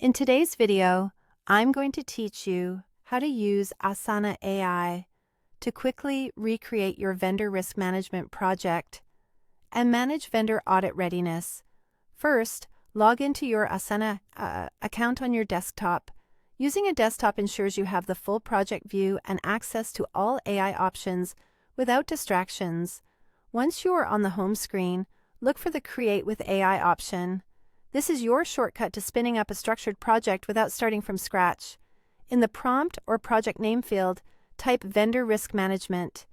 In today's video, I'm going to teach you how to use Asana AI to quickly recreate your vendor risk management project and manage vendor audit readiness. First, log into your Asana account on your desktop. Using a desktop ensures you have the full project view and access to all AI options without distractions. Once you are on the home screen, look for the Create with AI option. This is your shortcut to spinning up a structured project without starting from scratch. In the prompt or project name field, type Vendor Risk Management.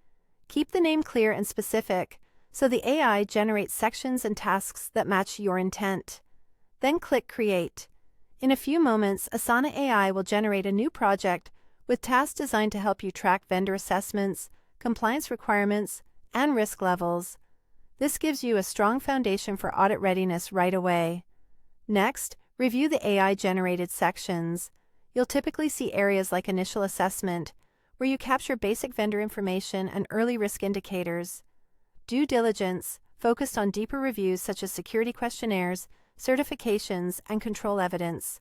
Keep the name clear and specific so the AI generates sections and tasks that match your intent. Then click Create. In a few moments, Asana AI will generate a new project with tasks designed to help you track vendor assessments, compliance requirements, and risk levels. This gives you a strong foundation for audit readiness right away. Next, review the AI-generated sections. You'll typically see areas like Initial Assessment, where you capture basic vendor information and early risk indicators. Due Diligence, focused on deeper reviews such as security questionnaires, certifications, and control evidence.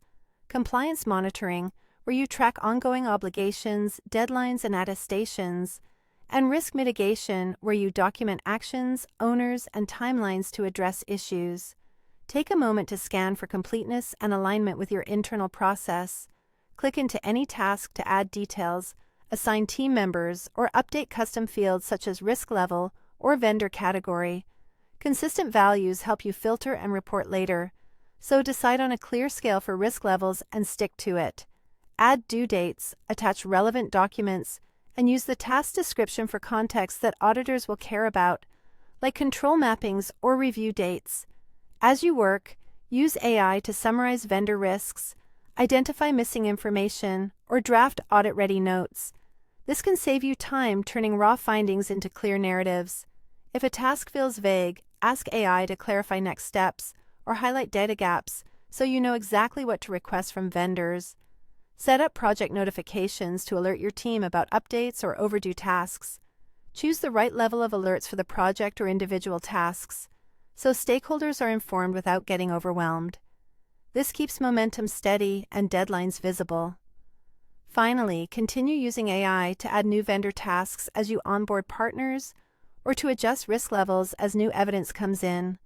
Compliance Monitoring, where you track ongoing obligations, deadlines, and attestations. And Risk Mitigation, where you document actions, owners, and timelines to address issues. Take a moment to scan for completeness and alignment with your internal process. Click into any task to add details, assign team members, or update custom fields such as risk level or vendor category. Consistent values help you filter and report later, so decide on a clear scale for risk levels and stick to it. Add due dates, attach relevant documents, and use the task description for context that auditors will care about, like control mappings or review dates. As you work, use AI to summarize vendor risks, identify missing information, or draft audit-ready notes. This can save you time turning raw findings into clear narratives. If a task feels vague, ask AI to clarify next steps or highlight data gaps so you know exactly what to request from vendors. Set up project notifications to alert your team about updates or overdue tasks. Choose the right level of alerts for the project or individual tasks, so stakeholders are informed without getting overwhelmed. This keeps momentum steady and deadlines visible. Finally, continue using AI to add new vendor tasks as you onboard partners or to adjust risk levels as new evidence comes in.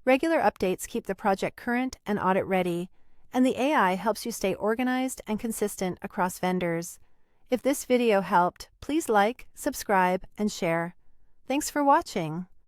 Regular updates keep the project current and audit ready, and the AI helps you stay organized and consistent across vendors. If this video helped, please like, subscribe, and share. Thanks for watching.